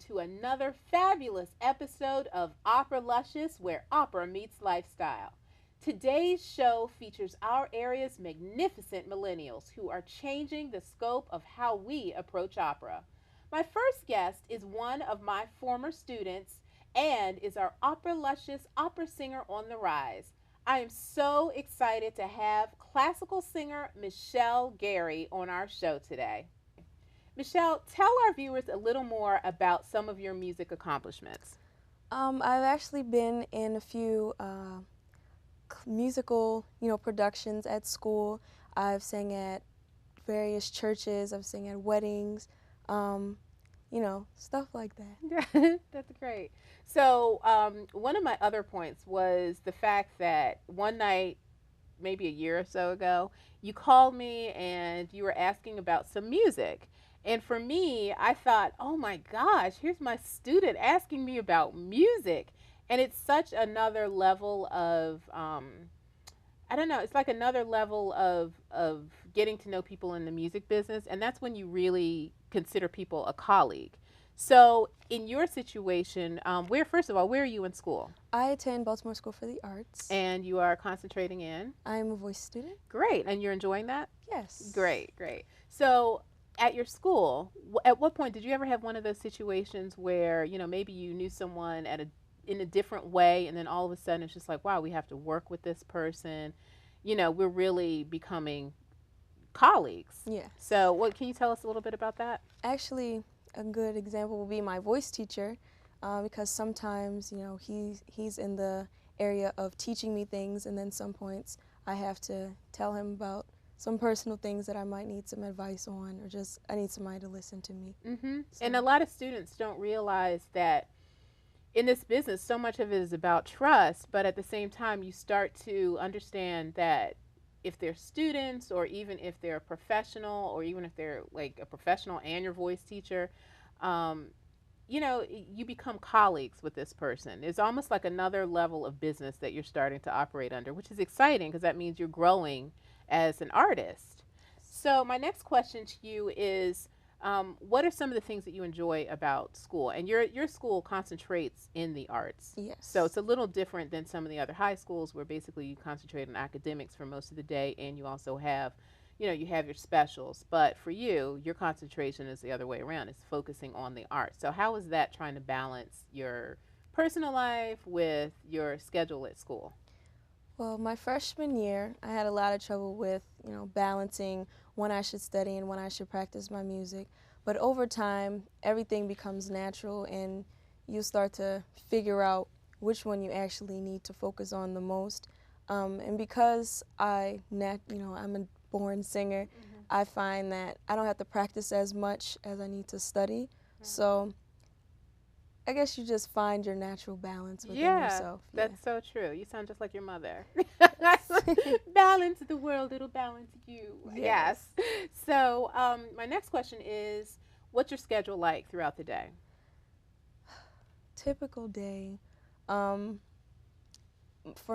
to another fabulous episode of Opera Luscious, where opera meets lifestyle. Today's show features our area's magnificent millennials who are changing the scope of how we approach opera. My first guest is one of my former students and is our Opera Luscious opera singer on the rise. I am so excited to have classical singer Michelle Gary on our show today. Michelle, tell our viewers a little more about some of your music accomplishments. I've actually been in a few musical, productions at school. I've sang at various churches. I've sang at weddings, stuff like that. That's great. So, one of my other points was the fact that one night, maybe a year or so ago, you called me and you were asking about some music. And for me, I thought, oh my gosh, here's my student asking me about music. And it's such another level of, I don't know, it's like another level of getting to know people in the music business. And that's when you really consider people a colleague. So, in your situation, first of all, where are you in school? I attend Baltimore School for the Arts. And you are concentrating in? I'm a voice student. Great. And you're enjoying that? Yes. Great, great. So, at your school, at what point did you ever have one of those situations where, maybe you knew someone in a different way, and then all of a sudden it's just like, wow, we have to work with this person. We're really becoming colleagues. Yeah. So, what can you tell us a little bit about that? Actually, a good example will be my voice teacher, because sometimes, he's in the area of teaching me things, and then some points I have to tell him about some personal things that I might need some advice on, or just I need somebody to listen to me. Mm-hmm. So. And a lot of students don't realize that in this business, so much of it is about trust, but at the same time, you start to understand that if they're students, or even if they're a professional, or even if they're like a professional and your voice teacher, you become colleagues with this person. It's almost like another level of business that you're starting to operate under, which is exciting because that means you're growing as an artist. So my next question to you is, what are some of the things that you enjoy about school? And your school concentrates in the arts. Yes. So it's a little different than some of the other high schools where basically you concentrate on academics for most of the day, and you also have, you have your specials. But for you, your concentration is the other way around. It's focusing on the arts. So how is that trying to balance your personal life with your schedule at school? Well, my freshman year, I had a lot of trouble with, balancing when I should study and when I should practice my music. But over time, everything becomes natural, and you start to figure out which one you actually need to focus on the most. And because I'm a born singer, mm-hmm. I find that I don't have to practice as much as I need to study. Mm-hmm. So I guess you just find your natural balance within yourself. Yeah, that's so true. You sound just like your mother. Balance the world, it'll balance you. Yes. So my next question is, what's your schedule like throughout the day? Typical day. For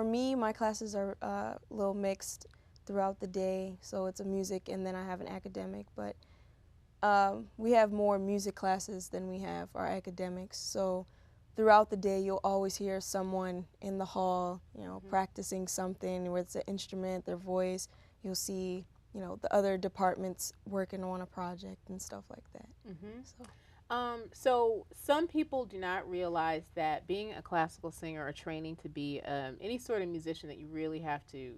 me, my classes are a little mixed throughout the day. So it's a music, and then I have an academic. But we have more music classes than we have our academics. So throughout the day, you'll always hear someone in the hall, mm-hmm. practicing something, whether it's an instrument, their voice. You'll see, the other departments working on a project and stuff like that. Mm-hmm. So some people do not realize that being a classical singer or training to be any sort of musician that you really have to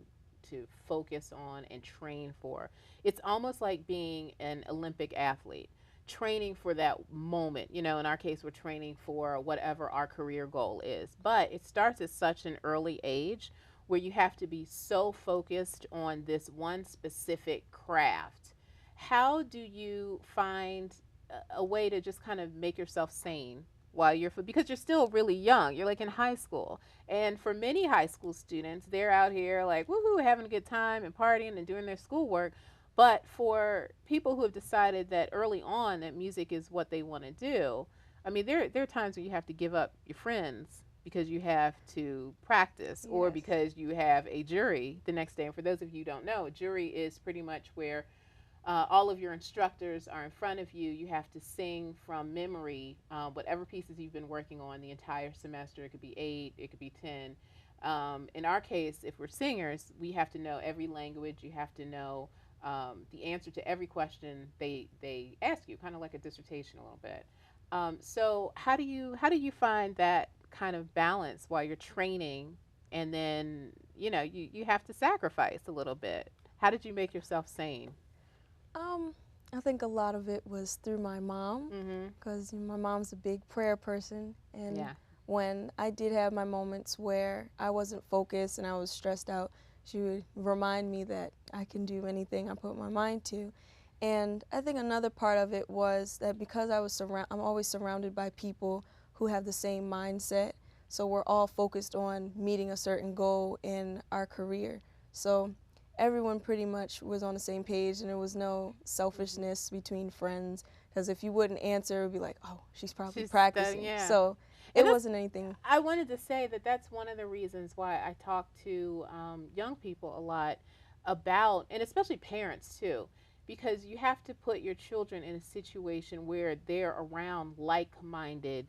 focus on and train for. It's almost like being an Olympic athlete, training for that moment. In our case, we're training for whatever our career goal is. But it starts at such an early age where you have to be so focused on this one specific craft. How do you find a way to just kind of make yourself sane while because you're still really young, you're like in high school. And for many high school students, they're out here like, woohoo, having a good time and partying and doing their schoolwork. But for people who have decided that early on that music is what they want to do, I mean, there are times when you have to give up your friends because you have to practice, or because you have a jury the next day. And for those of you who don't know, a jury is pretty much where all of your instructors are in front of you. You have to sing from memory whatever pieces you've been working on the entire semester. It could be 8, it could be 10. In our case, if we're singers, we have to know every language. You have to know the answer to every question they ask you, kind of like a dissertation a little bit. So how do you find that kind of balance while you're training, and then you have to sacrifice a little bit? How did you make yourself sane? Um, I think a lot of it was through my mom, Mhm. because my mom's a big prayer person, and Yeah. when I did have my moments where I wasn't focused and I was stressed out, she would remind me that I can do anything I put my mind to. And I think another part of it was that because I'm always surrounded by people who have the same mindset, so we're all focused on meeting a certain goal in our career. So everyone pretty much was on the same page, and there was no Mhm. selfishness between friends, because if you wouldn't answer, it would be like, oh, she's probably She's studying, practicing. yeah. So And it that's, wasn't anything. I wanted to say that that's one of the reasons why I talk to young people a lot about, and especially parents too, because you have to put your children in a situation where they're around like minded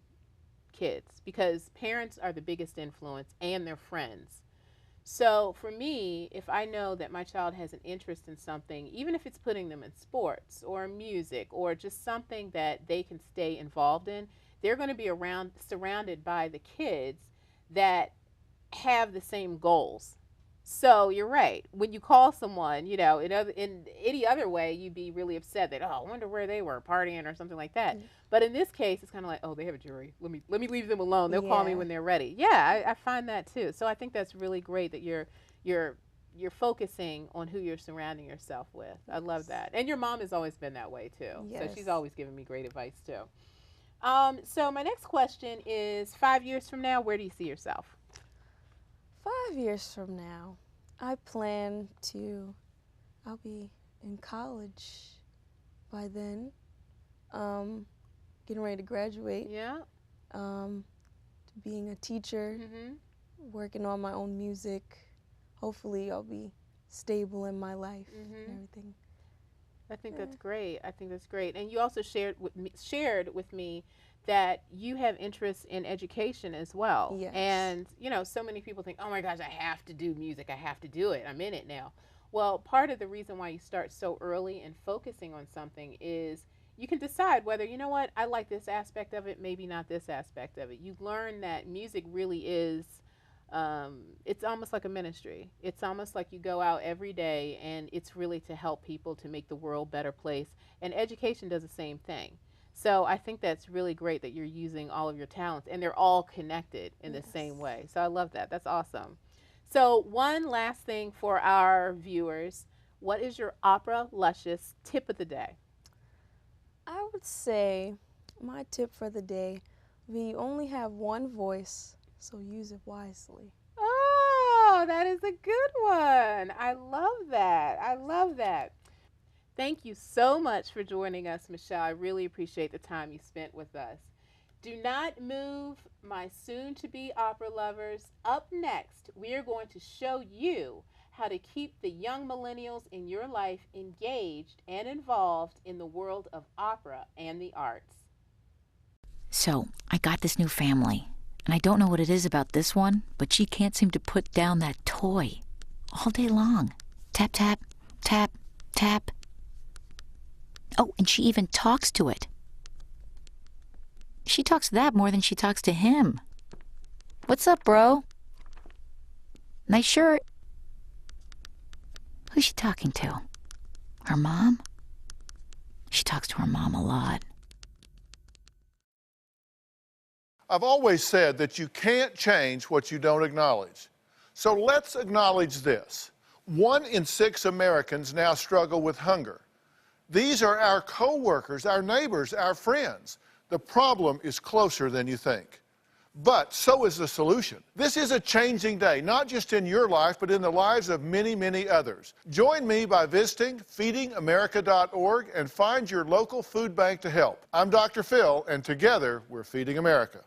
kids, because parents are the biggest influence and their friends. So for me, if I know that my child has an interest in something, even if it's putting them in sports or music or just something that they can stay involved in, they're going to be around surrounded by the kids that have the same goals. So you're right. When you call someone, in any other way, you'd be really upset that, oh, I wonder where they were partying or something like that. But in this case, it's kind of like, oh, they have a jury. Let me leave them alone. They'll call me Yeah. when they're ready. Yeah, I find that too. So I think that's really great that you're you're focusing on who you're surrounding yourself with. I love Yes. that. And your mom has always been that way too. So she's Yes. always given me great advice too. So my next question is 5 years from now, where do you see yourself? 5 years from now, I plan to, I'll be in college by then, um, getting ready to graduate, Yeah. um, to being a teacher, Mhm. working on my own music. Hopefully, I'll be stable in my life and Mhm. everything. I think that's Eh, great. I think that's great. And you also shared with me that you have interest in education as well. yes. And so many people think, "Oh my gosh, I have to do music. I have to do it. I'm in it now." Well, part of the reason why you start so early and focusing on something is you can decide whether, I like this aspect of it, maybe not this aspect of it. You learn that music really is it's almost like a ministry. It's almost like you go out every day and it's really to help people to make the world a better place. And education does the same thing. So I think that's really great that you're using all of your talents and they're all connected in the same Yes. way. So I love that. That's awesome. So, one last thing for our viewers, what is your opera luscious tip of the day? I would say my tip for the day would be you only have one voice, so use it wisely. Oh, that is a good one. I love that. I love that. Thank you so much for joining us, Michelle. I really appreciate the time you spent with us. Do not move, my soon to be opera lovers. Up next, we are going to show you how to keep the young millennials in your life engaged and involved in the world of opera and the arts. So, I got this new family, and I don't know what it is about this one, but she can't seem to put down that toy all day long. Tap, tap, tap, tap. Oh, and she even talks to it. She talks to that more than she talks to him. What's up, bro? Nice shirt. Who's she talking to? Her mom? She talks to her mom a lot. I've always said that you can't change what you don't acknowledge. So let's acknowledge this. 1 in 6 Americans now struggle with hunger. These are our co-workers, our neighbors, our friends. The problem is closer than you think. But so is the solution. This is a changing day, not just in your life, but in the lives of many, many others. Join me by visiting feedingamerica.org and find your local food bank to help. I'm Dr. Phil, and together we're Feeding America.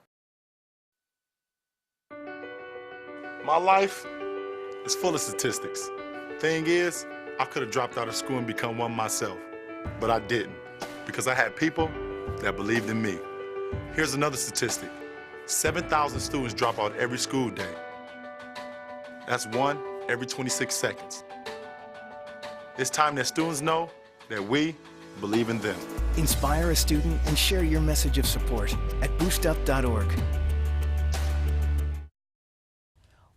My life is full of statistics. Thing is, I could have dropped out of school and become one myself. but I didn't because I had people that believed in me. Here's another statistic. 7,000 students drop out every school day. That's one every 26 seconds. It's time that students know that we believe in them. Inspire a student and share your message of support at boostup.org.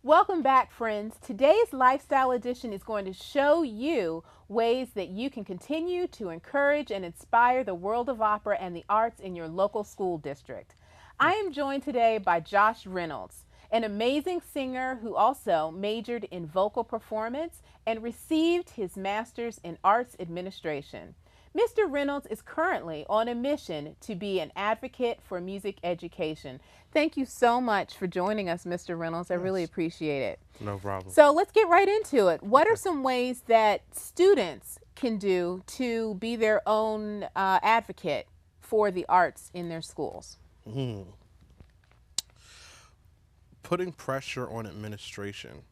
Welcome back, friends. Today's Lifestyle Edition is going to show you ways that you can continue to encourage and inspire the world of opera and the arts in your local school district. I am joined today by Josh Reynolds, an amazing singer who also majored in vocal performance and received his master's in arts administration. Mr. Reynolds is currently on a mission to be an advocate for music education. Thank you so much for joining us, Mr. Reynolds. I really appreciate it. No problem. So let's get right into it. What are some ways that students can do to be their own advocate for the arts in their schools? Putting pressure on administration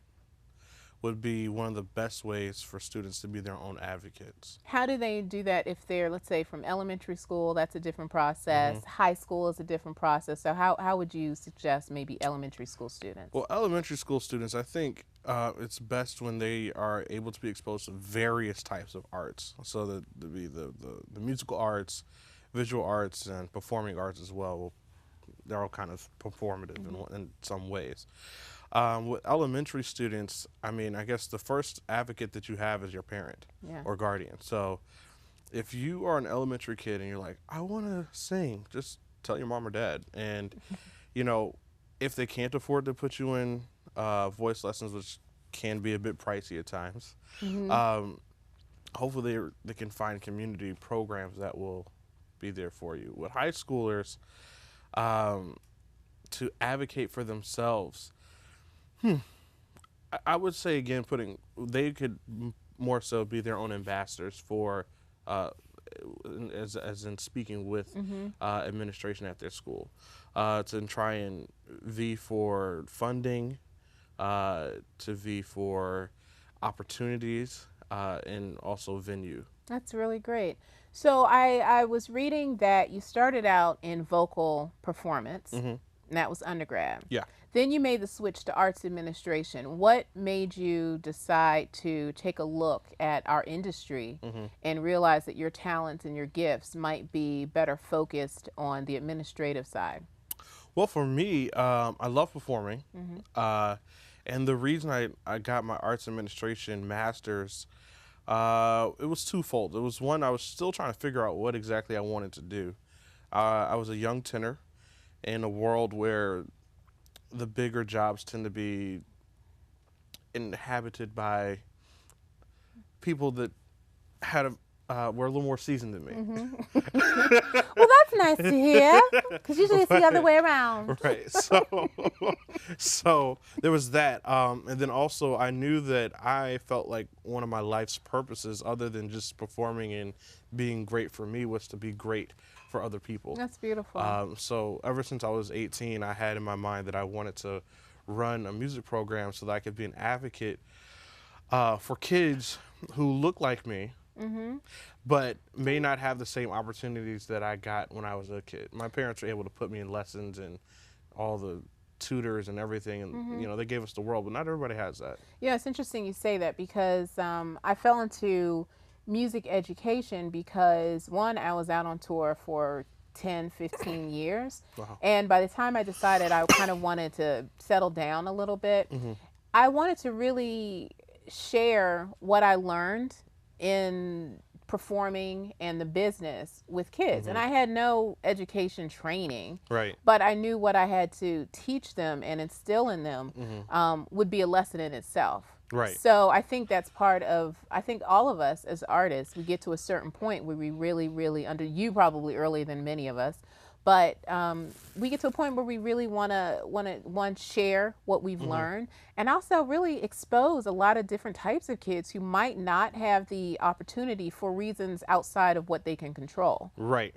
would be one of the best ways for students to be their own advocates. How do they do that if they're, let's say, from elementary school? That's a different process. High school is a different process. So how would you suggest maybe elementary school students? Well, elementary school students, I think it's best when they are able to be exposed to various types of arts. So that the musical arts, visual arts, and performing arts as well. They're all kind of performative in some ways. With elementary students, I mean, I guess the first advocate that you have is your parent or guardian. So if you are an elementary kid and you're like, I want to sing, just tell your mom or dad. And, you know, if they can't afford to put you in voice lessons, which can be a bit pricey at times, hopefully they can find community programs that will be there for you. With high schoolers, to advocate for themselves, I would say again, they could more so be their own ambassadors for, as in speaking with administration at their school, to try and vie for funding, to vie for opportunities, and also venue. That's really great. So I was reading that you started out in vocal performance, and that was undergrad. Yeah. Then you made the switch to arts administration. What made you decide to take a look at our industry and realize that your talents and your gifts might be better focused on the administrative side? Well, for me, I love performing. And the reason I got my arts administration master's, it was twofold. It was one, I was still trying to figure out what exactly I wanted to do. I was a young tenor in a world where the bigger jobs tend to be inhabited by people that were a little more seasoned than me. Well, that's nice to hear, because usually it's the other way around. Right. So there was that. And then also I knew that I felt like one of my life's purposes, other than just performing and being great for me, was to be great for other people. That's beautiful. So ever since I was 18, I had in my mind that I wanted to run a music program so that I could be an advocate for kids who look like me, but may not have the same opportunities that I got when I was a kid. My parents were able to put me in lessons and all the tutors and everything, and you know, they gave us the world, but not everybody has that. Yeah, it's interesting you say that, because I fell into music education because, one, I was out on tour for 10, 15 years. Wow. And by the time I decided I kind of wanted to settle down a little bit, I wanted to really share what I learned in performing and the business with kids. And I had no education training, Right. but I knew what I had to teach them and instill in them would be a lesson in itself. Right. So I think that's part of, I think all of us as artists, we get to a certain point where we really, you probably earlier than many of us, but we get to a point where we really want to share what we've learned, and also really expose a lot of different types of kids who might not have the opportunity for reasons outside of what they can control. Right.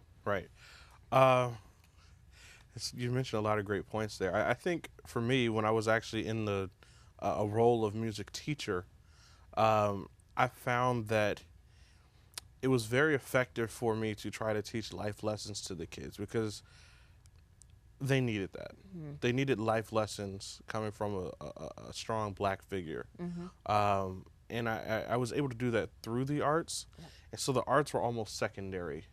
You mentioned a lot of great points there. I think for me, when I was actually in a role of music teacher, I found that it was very effective for me to try to teach life lessons to the kids because they needed that. They needed life lessons coming from a strong black figure. And I was able to do that through the arts. And so the arts were almost secondary,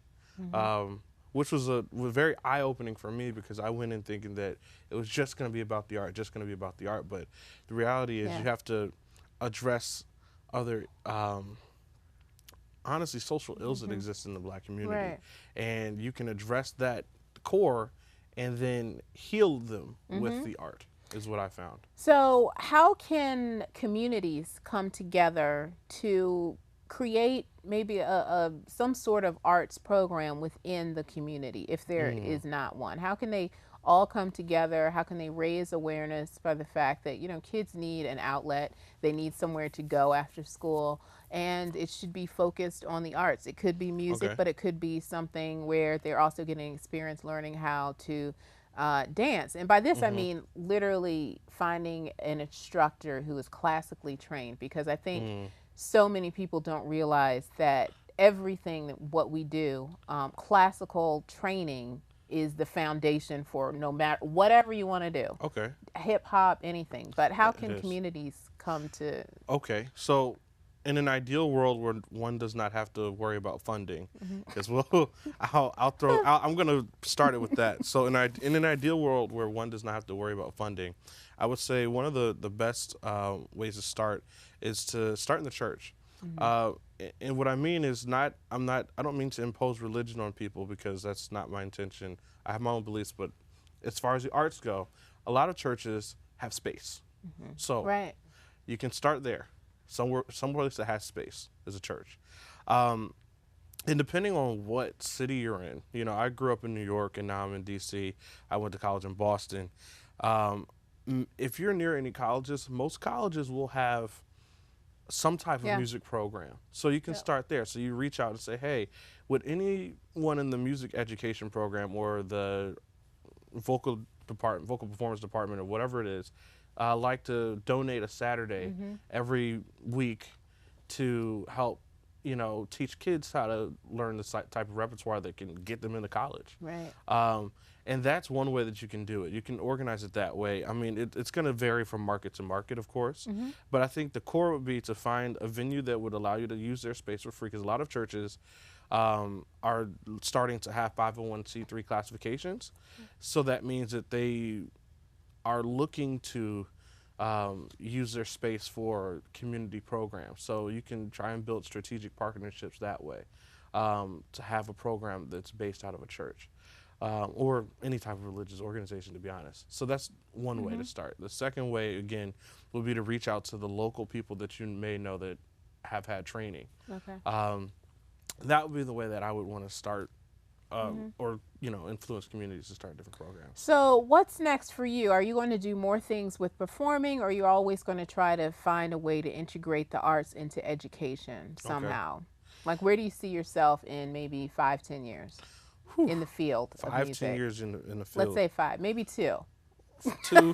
which was was very eye-opening for me because I went in thinking that it was just going to be about the art, just going to be about the art. But the reality is you have to address other, honestly, social ills that exist in the black community. Right. And you can address that core and then heal them with the art, is what I found. So how can communities come together to create maybe some sort of arts program within the community if there is not one? How can they all come together? How can they raise awareness for the fact that, you know, kids need an outlet, they need somewhere to go after school, and it should be focused on the arts. It could be music, but it could be something where they're also getting experience learning how to dance. And by this, I mean literally finding an instructor who is classically trained, because I think so many people don't realize that everything that what we do, classical training is the foundation for no matter whatever you want to do. Okay. Hip hop, anything. But how It can is. communities come to? Okay, so in an ideal world where one does not have to worry about funding, because I'm going to start it with that. So in an ideal world where one does not have to worry about funding, I would say one of the best ways to start is to start in the church. And what I mean is I don't mean to impose religion on people, because that's not my intention. I have my own beliefs, but as far as the arts go, a lot of churches have space. So you can start there. Someplace that has space is a church. And depending on what city you're in, you know, I grew up in New York and now I'm in DC. I went to college in Boston. If you're near any colleges, most colleges will have some type of music program. So you can start there. So you reach out and say, hey, would anyone in the music education program or the vocal performance department or whatever it is, like to donate a Saturday every week to help, you know, teach kids how to learn the type of repertoire that can get them into college. Right. And that's one way that you can do it. You can organize it that way. I mean, it's going to vary from market to market, of course. But I think the core would be to find a venue that would allow you to use their space for free, because a lot of churches are starting to have 501c3 classifications. So that means that they are looking to use their space for community programs. So you can try and build strategic partnerships that way, to have a program that's based out of a church. Or any type of religious organization, to be honest. So that's one way to start. The second way, again, would be to reach out to the local people that you may know that have had training. Okay. That would be the way that I would want to start, or, you know, influence communities to start different programs. So what's next for you? Are you going to do more things with performing, or are you always going to try to find a way to integrate the arts into education somehow? Like, where do you see yourself in maybe 5-10 years? In the field of music. 5-10 years in the field. Let's say 5, maybe 2. 2,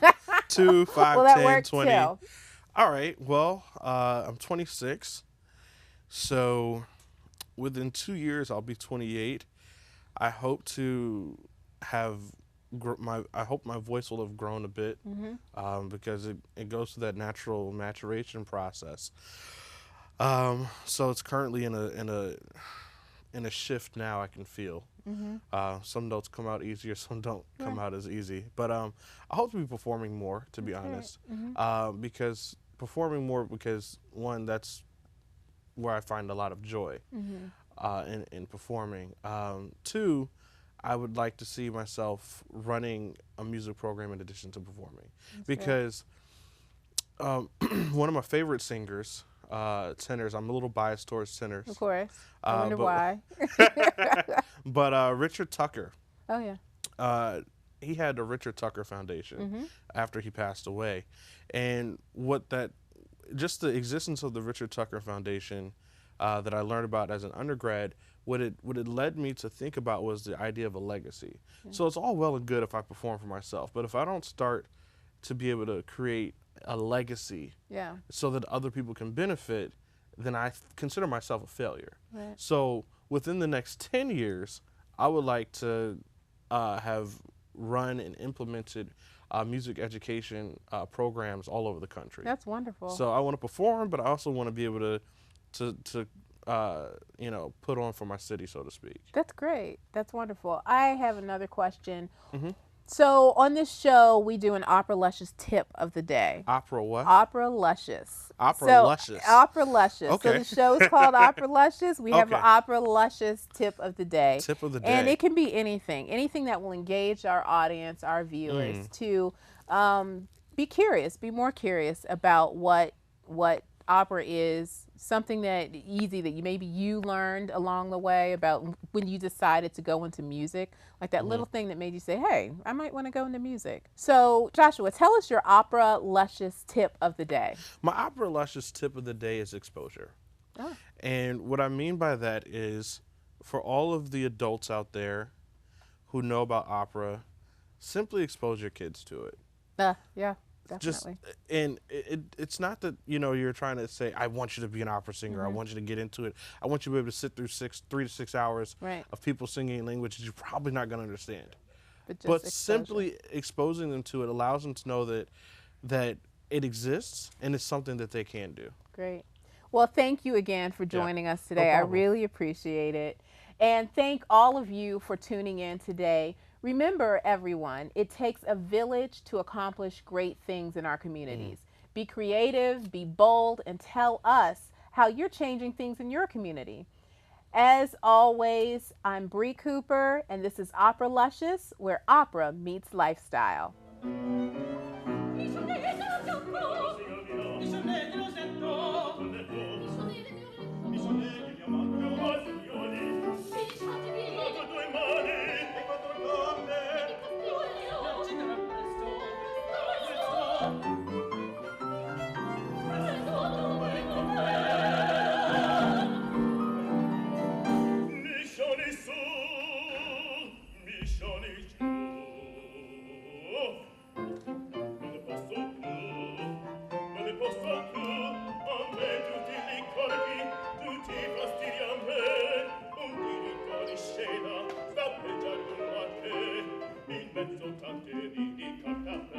5, well, that 10, works 20. Too. All right. Well, I'm 26, so within 2 years I'll be 28. I hope to have I hope my voice will have grown a bit, because it goes through that natural maturation process. So it's currently in a shift now. I can feel. Some notes come out easier, some don't come out as easy. But I hope to be performing more, to be honest. Because performing more, because one, that's where I find a lot of joy in performing. Two, I would like to see myself running a music program in addition to performing. Because one of my favorite singers, tenors. I'm a little biased towards tenors. Of course. I wonder why. But Richard Tucker. Oh, yeah. He had the Richard Tucker Foundation after he passed away. And just the existence of the Richard Tucker Foundation that I learned about as an undergrad, what it led me to think about was the idea of a legacy. So it's all well and good if I perform for myself, but if I don't start to be able to create a legacy so that other people can benefit, then I consider myself a failure. Right. So within the next 10 years, I would like to have run and implemented music education programs all over the country. That's wonderful. So I want to perform, but I also want to be able to put on for my city, so to speak. That's great. That's wonderful. I have another question. Mm-hmm. So on this show, we do an Opera Luscious tip of the day. Opera what? Opera Luscious. Opera Luscious. Opera Luscious. Okay. So the show is called Opera Luscious. We have an Okay. Opera Luscious tip of the day. Tip of the day. And it can be anything that will engage our audience, our viewers, to be curious, be more curious about what opera is, something that maybe you learned along the way about when you decided to go into music, like that little thing that made you say, hey, I might want to go into music. So Joshua, tell us your Opera Luscious tip of the day. My Opera Luscious tip of the day is exposure. Oh. And what I mean by that is, for all of the adults out there who know about opera, simply expose your kids to it. Yeah, definitely. It's not that, you're trying to say, I want you to be an opera singer. I want you to get into it. I want you to be able to sit through 3 to 6 hours Right. of people singing in languages you're probably not going to understand. But But simply exposing them to it allows them to know that it exists and it's something that they can do. Great. Well, thank you again for joining us today. I problem. really appreciate it. And thank all of you for tuning in today. Remember, everyone, it takes a village to accomplish great things in our communities. Be creative, be bold, and tell us how you're changing things in your community. As always, I'm Bree Cooper, and this is Opera Luscious, where opera meets lifestyle. In mezzo tante di